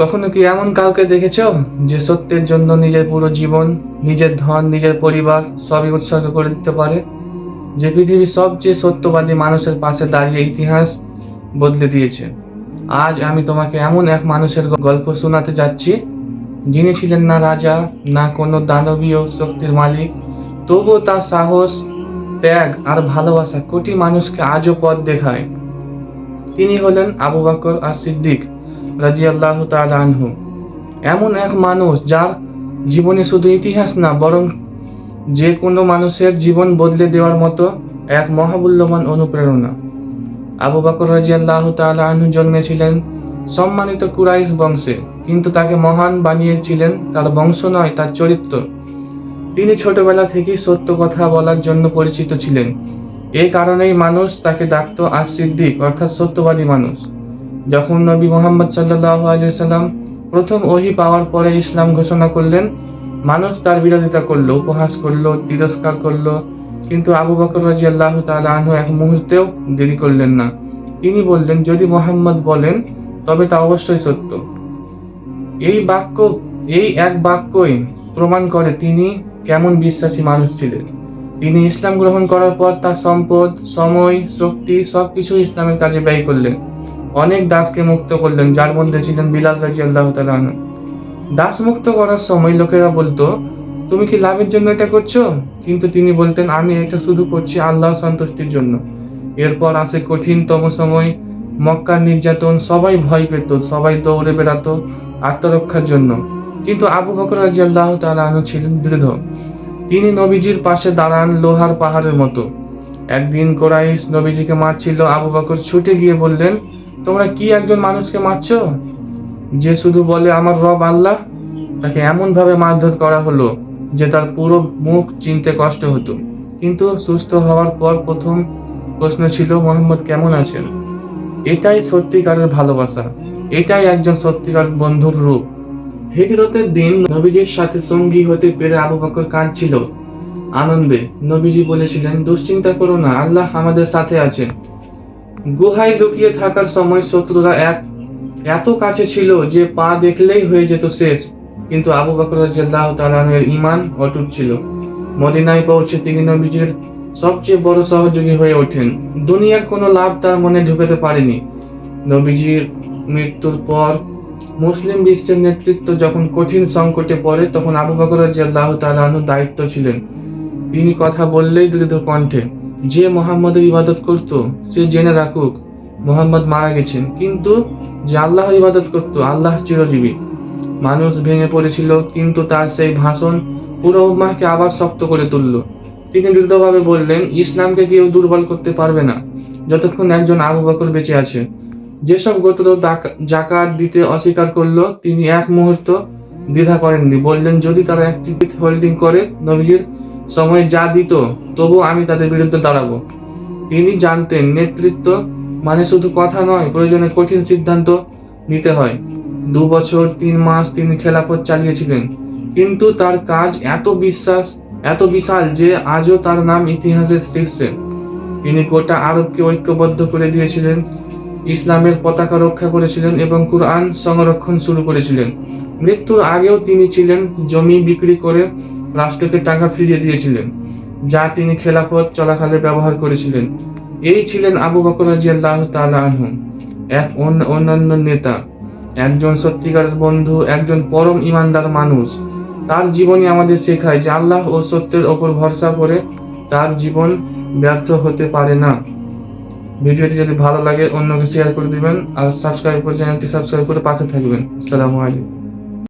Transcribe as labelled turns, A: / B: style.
A: কখনো কি এমন কাউকে দেখেছো যে সত্যের জন্য নিজের পুরো জীবন, নিজের ধন, নিজের পরিবার সবই উৎসর্গ করে দিতে পারে? যে পৃথিবীর সবচেয়ে সত্যবাদী মানুষের পাশে দাঁড়িয়ে ইতিহাস বদলে দিয়েছে। আজ আমি তোমাকে এমন এক মানুষের গল্প শোনাতে যাচ্ছি, যিনি ছিলেন না রাজা, না কোনো দানবীয় শক্তির মালিক, তবুও তার সাহস, ত্যাগ আর ভালোবাসা কোটি মানুষকে আজও পথ দেখায়। তিনি হলেন আবু বকর as-সিদ্দিক রাদিয়াল্লাহু তাআলা আনহু। এমন এক মানুষ যার জীবনে শুধু ইতিহাস না, বরং যে কোনো মানুষের জীবন বদলে দেওয়ার মতো এক মহামূল্যবান অনুপ্রেরণা। আবু বকর রাদিয়াল্লাহু তাআলা আনহু জন্মেছিলেন সম্মানিত কুরাইশ বংশে, কিন্তু তাকে মহান বানিয়েছিলেন তার বংশ নয়, তার চরিত্র। তিনি ছোটবেলা থেকেই সত্য কথা বলার জন্য পরিচিত ছিলেন। এই কারণেই মানুষ তাকে ডাকত as-সিদ্দিক, অর্থাৎ সত্যবাদী মানুষ। যখন নবী মুহাম্মদ সাল্লাল্লাহু আলাইহি ওয়াসাল্লাম প্রথম ওহী পাওয়ার পরে ইসলাম ঘোষণা করলেন, মানুষ তার বিরোধিতা করলো, উপহাস করলো, তিরস্কার করলো, কিন্তু আবু বকর রাদিয়াল্লাহু তাআলা আনহু এক মুহূর্তেও দেরি করলেন না। তিনি বললেন, যদি মুহাম্মদ বলেন তবে তা অবশ্যই সত্য। এই বাক্য, এই এক বাক্যই প্রমাণ করে তিনি কেমন বিশ্বাসী মানুষ ছিলেন। তিনি ইসলাম গ্রহণ করার পর তার সম্পদ, সময়, শক্তি সবকিছু ইসলামের কাজে ব্যয় করলেন। অনেক দাসকে মুক্ত করলেন, যার মধ্যে ছিলেন বিলাল রাদিয়াল্লাহু তাআলা আনহু। দাস মুক্ত করার সময় লোকেরা বলতো, তুমি কি লাভের জন্য এটা করছো? কিন্তু তিনি বলতেন, আমি এটা শুধু করছি আল্লাহর সন্তুষ্টির জন্য। এরপর আসে কঠিনতম সময়, মক্কার নির্যাতন। সবাই ভয় পেত, সবাই দৌড়ে বেড়াতো আত্মরক্ষার জন্য। কিন্তু আবু বকর রাদিয়াল্লাহু তাআলা আনহু ছিলেন দৃঢ়। তিনি নবীজির পাশে দাঁড়ান লোহার পাহাড়ের মতো। একদিন কুরাইশ নবীজিকে মারছিল। আবু বকর ছুটে গিয়ে বললেন, তোমরা কি একজন মানুষকে মারছো যে শুধু বলে আমার রব আল্লাহ? তাকে এমন ভাবে মারধর করা হলো যে তার পুরো মুখ চিনতে কষ্ট হতো। কিন্তু সুস্থ হওয়ার পর প্রথম প্রশ্ন ছিল, মোহাম্মদ কেমন আছেন? এটাই সত্যিকারের ভালোবাসা, এটাই একজন সত্যিকার বন্ধুর রূপ। হিজরতের দিন নবীজির সাথে সঙ্গী হতে পেরে আবু বকর কাঁদছিল আনন্দে। নবীজি বলেছিলেন, দুশ্চিন্তা করো না, আল্লাহ আমাদের সাথে আছেন। গুহায় লুকিয়ে থাকার সময় শত্রুরা এত কাছে ছিল যে পা দেখলেই হয়ে যেত শেষ, কিন্তু আবু বকর রাদিয়াল্লাহু তাআলা এর ঈমান অটুট ছিল। মদিনায় পৌঁছে তিনি নবীজির সবচেয়ে বড় সহযোগী হয়ে ওঠেন। দুনিয়ার কোনো লাভ তার মনে ঢুকাতে পারেনি। নবীজির মৃত্যুর পর মুসলিম বিশ্বের নেতৃত্ব যখন কঠিন সংকটে পড়ে, তখন আবু বকর রাদিয়াল্লাহু তাআলা আনহুর দায়িত্ব ছিলেন। তিনি কথা বললেই দৃঢ় কণ্ঠে, যে মুহাম্মদের ইবাদত করত সে জেনে রাখুক মুহাম্মদ মারা গেছেন, কিন্তু যে আল্লাহর ইবাদত করত আল্লাহ চিরজীবী। মানুষ ভেঙে পড়েছিল, কিন্তু তার সেই ভাষণ পুরো উম্মাহকে আবার শক্ত করে তুলল। তিনি দৃঢ়ভাবে বললেন, ইসলামকে কেউ দুর্বল করতে পারবে না যতক্ষণ একজন আবু বকর বেঁচে আছে। যেসব গোত্র জাকাত দিতে অস্বীকার করলো, তিনি এক মুহূর্ত দ্বিধা করেননি। বললেন, যদি তারা একটি হোল্ডিং করে নবীজির সময় যা দিত, তবু আমি তাদের বিরুদ্ধে দাঁড়াবো। তিনি জানতেন নেতৃত্ব মানে শুধু কথা নয়, প্রয়োজনে কঠিন সিদ্ধান্ত নিতে হয়। 2 বছর 3 মাস তিনি খেলাফত চালিয়েছিলেন, কিন্তু তার কাজ এত বিশাল যে আজও তার নাম ইতিহাসের শীর্ষে। তিনি গোটা আরবকে ঐক্যবদ্ধ করে দিয়েছিলেন, ইসলামের পতাকা রক্ষা করেছিলেন এবং কুরআন সংরক্ষণ শুরু করেছিলেন। মৃত্যুর আগেও তিনি ছিলেন জমি বিক্রি করে রাষ্ট্রকে টাকা ফিরিয়ে দিয়েছিলেন, যা তিনি খেলাফত চলাকালে ব্যবহার করেছিলেন। এই ছিলেন আবু বকর রাদিয়াল্লাহু তাআলা আনহু, এক অন্যান্য নেতা, একজন সত্যিকারের বন্ধু, একজন পরম ঈমানদার মানুষ। তার জীবনী আমাদের শেখায় যে আল্লাহ ও সত্যের ওপর ভরসা করে তার জীবন ব্যর্থ হতে পারে না। ভিডিওটি যদি ভালো লাগে অন্যকে শেয়ার করে দিবেন, আর চ্যানেলটি সাবস্ক্রাইব করে পাশে থাকবেন। আসসালামু আলাইকুম।